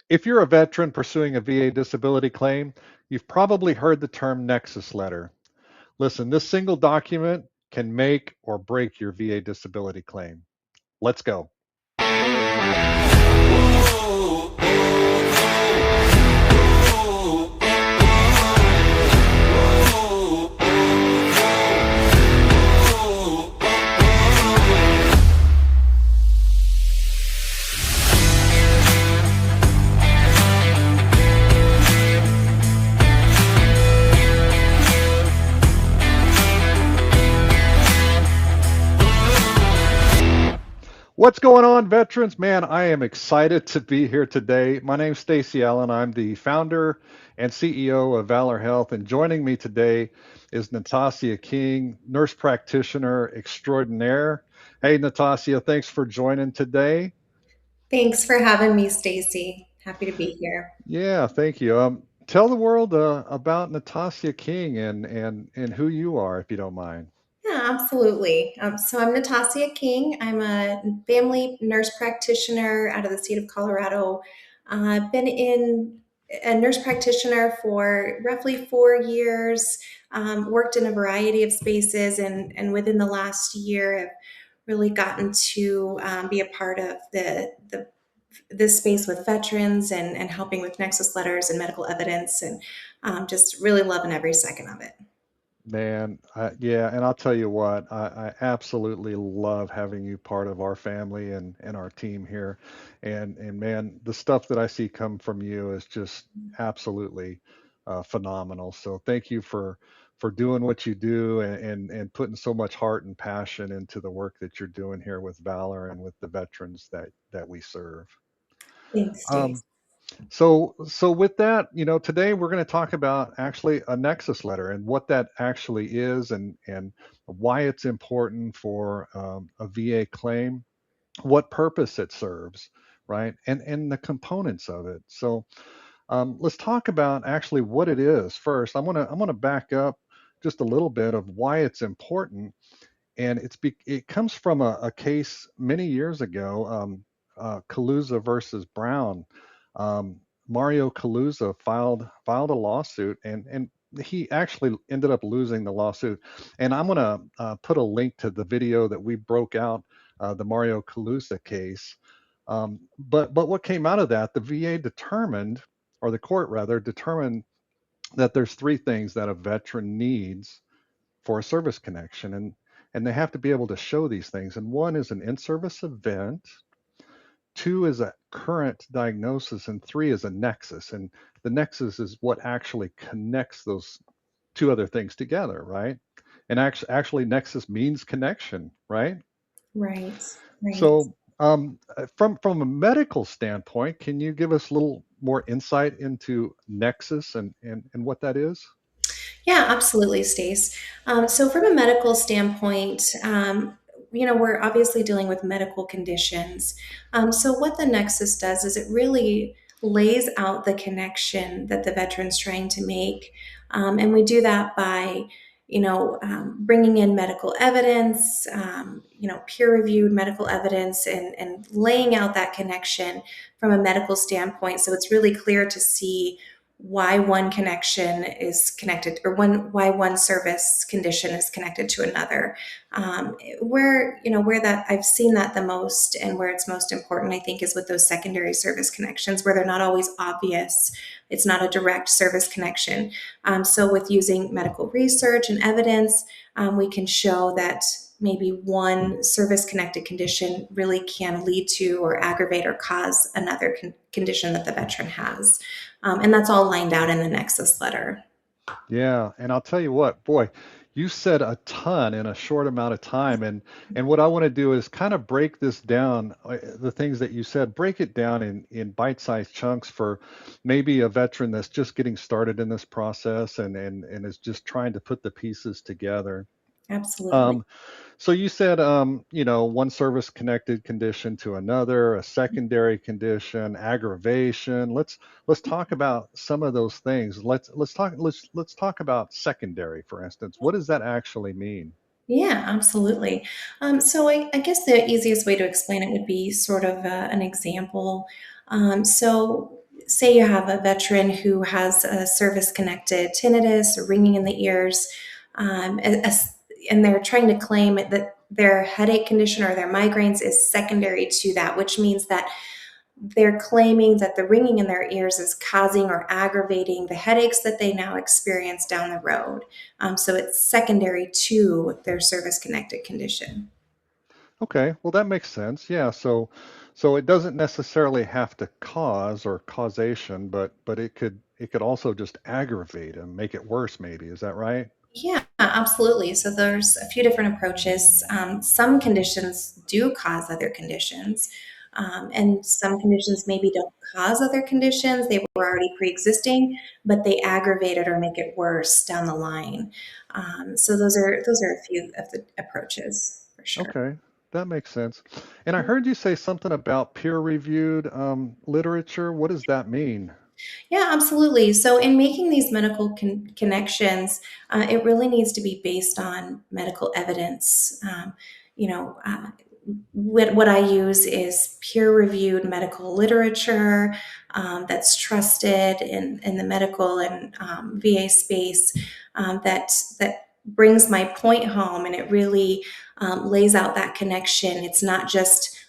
If you're a veteran pursuing a VA disability claim, you've probably heard the term Nexus letter. Listen, this single document can make or break your VA disability claim. Let's go. What's going on, veterans? Man, I am excited to be here today. My name's Stacy Allen. I'm the founder and CEO of Valor Health, and joining me today is Natasha King, nurse practitioner extraordinaire. Hey, Natasha, thanks for joining today. Thanks for having me, Stacy. Happy to be here. Yeah, thank you. Tell the world about Natasha King and who you are, if you don't mind. Yeah, absolutely. So I'm Natasha King. I'm a family nurse practitioner out of the state of Colorado. I've been in a nurse practitioner for roughly 4 years. Worked in a variety of spaces, and within the last year, I've really gotten to be a part of the this space with veterans and helping with Nexus letters and medical evidence, and just really loving every second of it. Man, yeah, and I'll tell you what, I absolutely love having you part of our family and our team here. And man, the stuff that I see come from you is just absolutely phenomenal. So thank you for doing what you do and putting so much heart and passion into the work that you're doing here with Valor and with the veterans that we serve. Thanks, Stace. Um, so with that, today we're going to talk about actually a Nexus letter and what that actually is and why it's important for a VA claim, what purpose it serves, right? And the components of it. So let's talk about actually what it is first. I'm gonna back up just a little bit of why it's important, and it comes from a case many years ago, Caluza versus Brown. Um, Mario Caluza filed a lawsuit, and he actually ended up losing the lawsuit. And I'm gonna put a link to the video that we broke out the Mario Caluza case. But what came out of that, the VA determined, or the court rather, determined that there's three things that a veteran needs for a service connection, and they have to be able to show these things. And one is an in-service event, two is a current diagnosis, and three is a nexus. And the nexus is what actually connects those two other things together, right? And actually nexus means connection, right? Right, right. So from a medical standpoint, can you give us a little more insight into nexus and what that is? Yeah, absolutely, Stace. So, from a medical standpoint, we're obviously dealing with medical conditions. So, what the Nexus does is it really lays out the connection that the veteran's trying to make. And we do that by, bringing in medical evidence, peer reviewed medical evidence, and laying out that connection from a medical standpoint. So, it's really clear to see why one connection is connected or why one service condition is connected to another. Where that I've seen that the most and where it's most important, I think, is with those secondary service connections where they're not always obvious. It's not a direct service connection. So with using medical research and evidence, we can show that maybe one service connected condition really can lead to or aggravate or cause another condition that the veteran has. And that's all lined out in the Nexus letter. Yeah, and I'll tell you what, boy, you said a ton in a short amount of time, and what I want to do is kind of break this down, the things that you said, break it down in bite-sized chunks for maybe a veteran that's just getting started in this process and is just trying to put the pieces together. Absolutely. Um, so you said, one service connected condition to another, a secondary condition, aggravation. Let's talk about some of those things. Let's talk about secondary, for instance. What does that actually mean? Yeah, absolutely. So I guess the easiest way to explain it would be sort of an example. So say you have a veteran who has a service connected tinnitus or ringing in the ears, and they're trying to claim that their headache condition or their migraines is secondary to that, which means that they're claiming that the ringing in their ears is causing or aggravating the headaches that they now experience down the road. So it's secondary to their service connected condition. Okay, well that makes sense. Yeah, so it doesn't necessarily have to cause or causation, but it could also just aggravate and make it worse maybe. Is that right? Yeah, absolutely. So there's a few different approaches. Some conditions do cause other conditions, and some conditions maybe don't cause other conditions. They were already pre-existing, but they aggravate it or make it worse down the line. So those are a few of the approaches for sure. Okay, that makes sense. And I heard you say something about peer-reviewed literature. What does that mean? Yeah, absolutely. So, in making these medical connections, it really needs to be based on medical evidence. You know, what I use is peer-reviewed medical literature that's trusted in the medical and VA space, that brings my point home, and it really lays out that connection. It's not just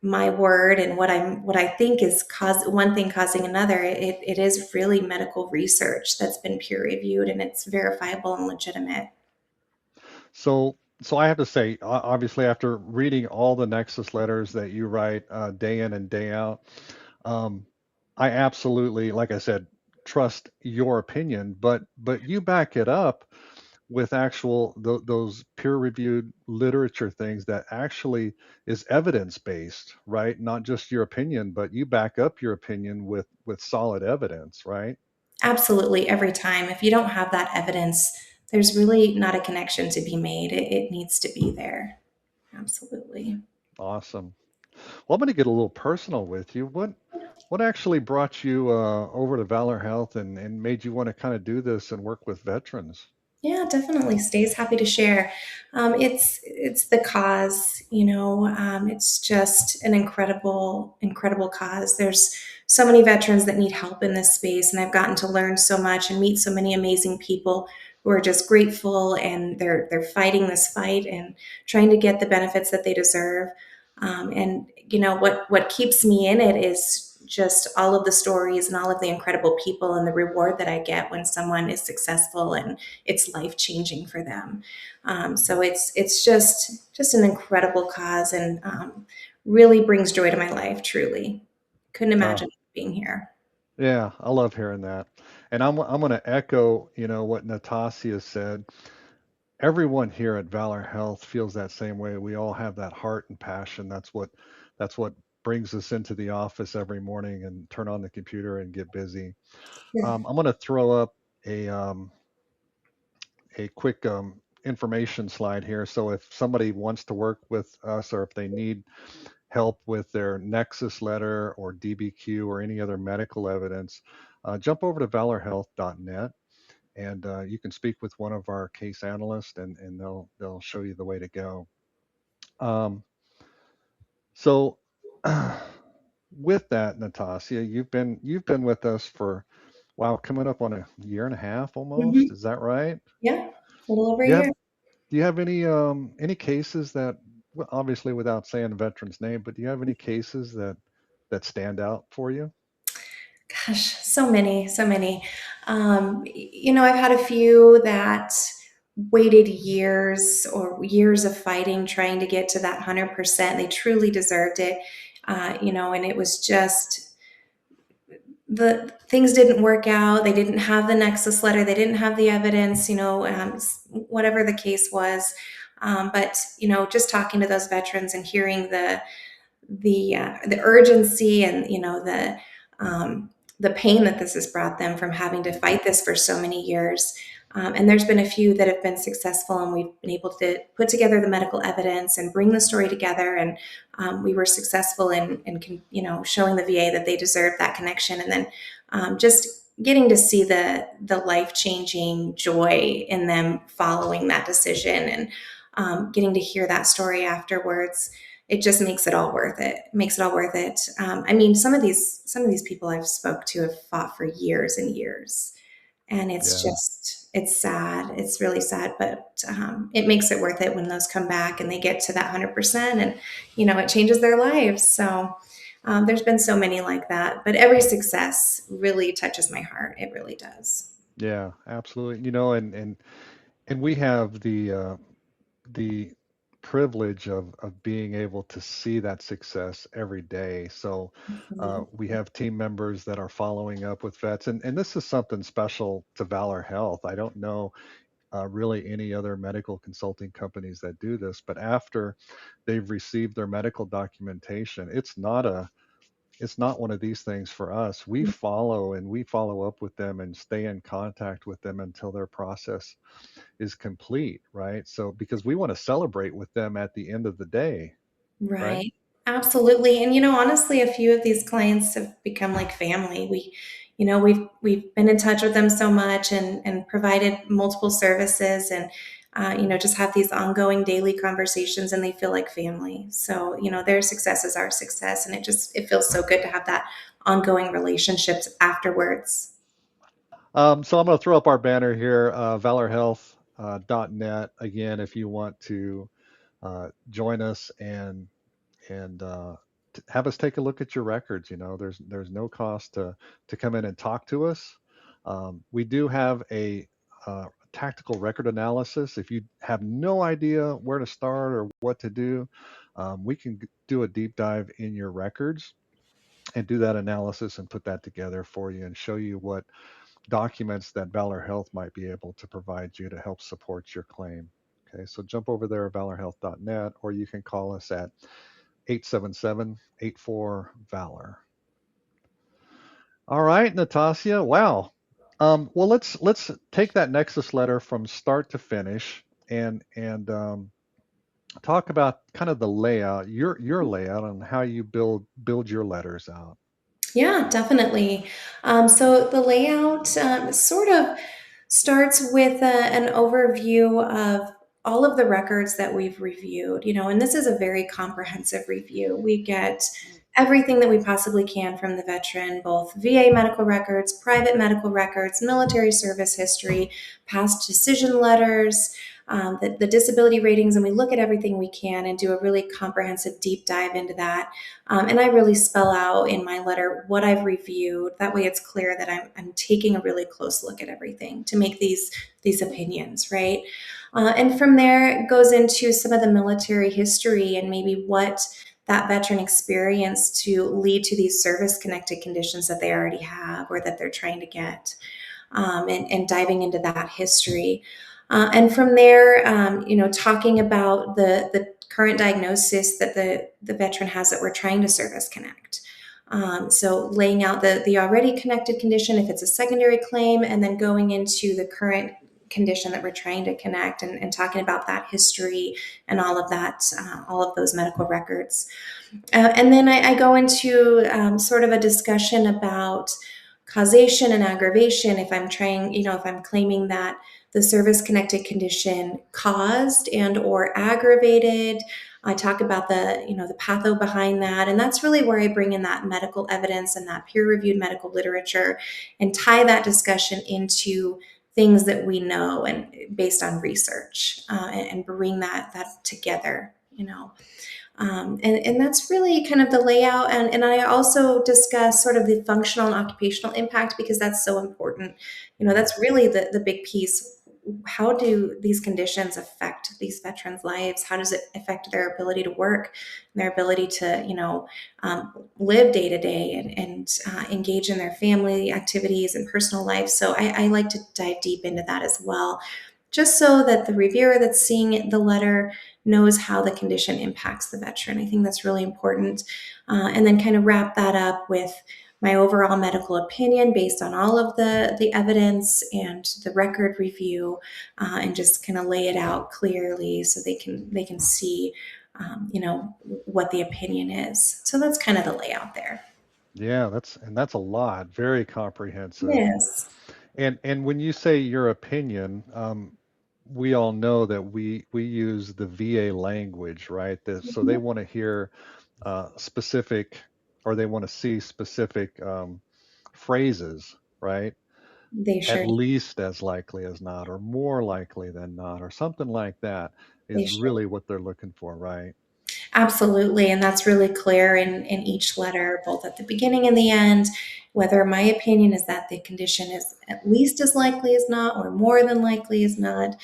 my word and what I think is cause one thing causing another. It is really medical research that's been peer reviewed, and it's verifiable and legitimate. So I have to say, obviously, after reading all the Nexus letters that you write day in and day out, um, I absolutely, like I said, trust your opinion, but you back it up with actual those peer-reviewed literature things that actually is evidence-based, right? Not just your opinion, but you back up your opinion with solid evidence, right? Absolutely, every time. If you don't have that evidence, there's really not a connection to be made. It needs to be there. Absolutely. Awesome. Well, I'm going to get a little personal with you. What actually brought you over to Valor Health and made you want to kind of do this and work with veterans? Yeah, definitely. Stays happy to share. It's the cause, you know. It's just an incredible cause. There's so many veterans that need help in this space, and I've gotten to learn so much and meet so many amazing people who are just grateful, and they're fighting this fight and trying to get the benefits that they deserve. And you know what keeps me in it is just all of the stories and all of the incredible people and the reward that I get when someone is successful and it's life changing for them. So it's just an incredible cause, and really brings joy to my life. Truly, couldn't Uh, imagine being here. yeah, I love hearing that. And I'm going to echo, what Natasha said. Everyone here at Valor Health feels that same way. We all have that heart and passion. That's what brings us into the office every morning and turn on the computer and get busy. Yeah. I'm going to throw up a a quick information slide here. So if somebody wants to work with us or if they need help with their Nexus letter or DBQ or any other medical evidence, jump over to valorhealth.net and you can speak with one of our case analysts and they'll show you the way to go. Um, so with that, Natasha, you've been with us for wow, coming up on a year and a half almost. Mhm. Is that right? Yeah, a little over a Do you have year. Do you have any cases that, well, obviously without saying the veteran's name, but do you have any cases that stand out for you? Gosh, so many, so many. You know, I've had a few that waited years or years of fighting, trying to get to that 100%. They truly deserved it. You know, and it was just the things didn't work out. They didn't have the Nexus letter. They didn't have the evidence, you know, whatever the case was. But, you know, just talking to those veterans and hearing the urgency and the pain that this has brought them from having to fight this for so many years. And there's been a few that have been successful, and we've been able to put together the medical evidence and bring the story together. And we were successful in showing the VA that they deserve that connection, and then just getting to see the life changing joy in them following that decision, and getting to hear that story afterwards. it just makes it all worth it. Makes it all worth it. I mean, some of these people I've spoke to have fought for years and years, and it's Yeah. just it's sad. It's really sad, but it makes it worth it when those come back and they get to that 100%, and it changes their lives. So there's been so many like that, but every success really touches my heart. It really does. Yeah, absolutely. And we have the privilege of being able to see that success every day. So Absolutely. we have team members that are following up with vets, and this is something special to Valor Health. I don't know really any other medical consulting companies that do this, but after they've received their medical documentation, it's not one of these things for us. We follow up with them and stay in contact with them until their process is complete, right? So because we want to celebrate with them at the end of the day, right? Right. Absolutely. And honestly, a few of these clients have become like family. We've been in touch with them so much and provided multiple services and just have these ongoing daily conversations and they feel like family. So, their success is our success and it feels so good to have that ongoing relationships afterwards. So I'm going to throw up our banner here, valorhealth.net. Again, if you want to join us and have us take a look at your records. There's no cost to come in and talk to us. We do have a tactical record analysis. If you have no idea where to start or what to do, we can do a deep dive in your records and do that analysis and put that together for you and show you what documents that Valor Health might be able to provide you to help support your claim. Okay, so jump over there at valorhealth.net, or you can call us at 877-84-VALOR. All right, Natasha. Wow. Well, let's take that Nexus letter from start to finish and talk about kind of the layout, your layout, on how you build your letters out. Yeah, definitely. So the layout sort of starts with an overview of all of the records that we've reviewed, and this is a very comprehensive review. We get everything that we possibly can from the veteran, both VA medical records, private medical records, military service history, past decision letters, the disability ratings, and we look at everything we can and do a really comprehensive deep dive into that. And I really spell out in my letter what I've reviewed. That way, it's clear that I'm taking a really close look at everything to make these opinions, right? And from there, it goes into some of the military history and maybe what that veteran experienced to lead to these service connected conditions that they already have or that they're trying to get, and diving into that history. And from there, talking about the current diagnosis that the veteran has that we're trying to service connect. So laying out the already connected condition if it's a secondary claim, and then going into the current condition that we're trying to connect and talking about that history and all of that, all of those medical records. And then I go into sort of a discussion about causation and aggravation. If I'm trying, if I'm claiming that the service connected condition caused and or aggravated, I talk about the patho behind that. And that's really where I bring in that medical evidence and that peer reviewed medical literature and tie that discussion into things that we know and based on research, and bring that together, and that's really kind of the layout. And I also discuss sort of the functional and occupational impact because that's so important. Mm. That's really the big piece. How do these conditions affect these veterans' lives? How does it affect their ability to work, their ability to, live day to day and engage in their family activities and personal life? So I like to dive deep into that as well, just so that the reviewer that's seeing the letter knows how the condition impacts the veteran. I think that's really important. And then kind of wrap that up with my overall medical opinion based on all of the evidence and the record review, and just kind of lay it out clearly so they can see, what the opinion is. So that's kind of the layout there. Yeah, that's a lot, very comprehensive. Yes. And when you say your opinion, we all know that we use the VA language, right? So they Mhm. want to hear specific, or they want to see specific phrases, right? They At sure do. least as likely as not, or more likely than not, or something like that They is sure really what they're looking for, right? Absolutely, and that's really clear in each letter, both at the beginning and the end, whether my opinion is that the condition is at least as likely as not or more than likely as not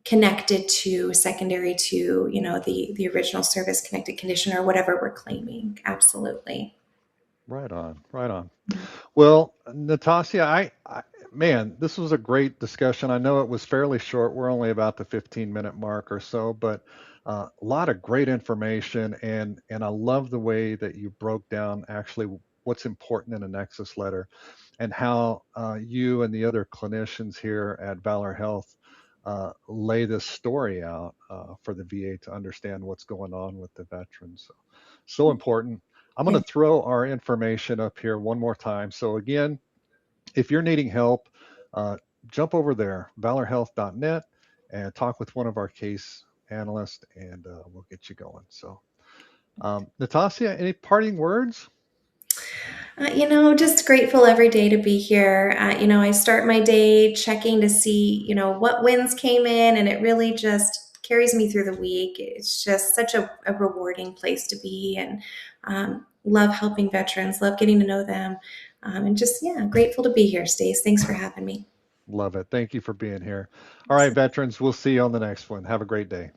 connected to secondary to, the original service connected condition or whatever we're claiming. Absolutely. Right on, right on. Yeah. Well, Natasha, man, this was a great discussion. I know it was fairly short. We're only about the 15-minute mark or so, but a lot of great information, and I love the way that you broke down actually what's important in a Nexus letter, and how you and the other clinicians here at Valor Health lay this story out for the VA to understand what's going on with the veterans. So important. I'm going to Yeah. throw our information up here one more time. So again, if you're needing help, uh, jump over there, valorhealth.net, and talk with one of our case analysts, and we'll get you going. So, Natasha, any parting words? Just grateful every day to be here. I start my day checking to see, what wins came in, and it really just carries me through the week. It's just such a rewarding place to be, and love helping veterans, love getting to know them, and just, yeah, grateful to be here, Stace. Thanks for having me. Love it. Thank you for being here. All right, veterans, we'll see you on the next one. Have a great day.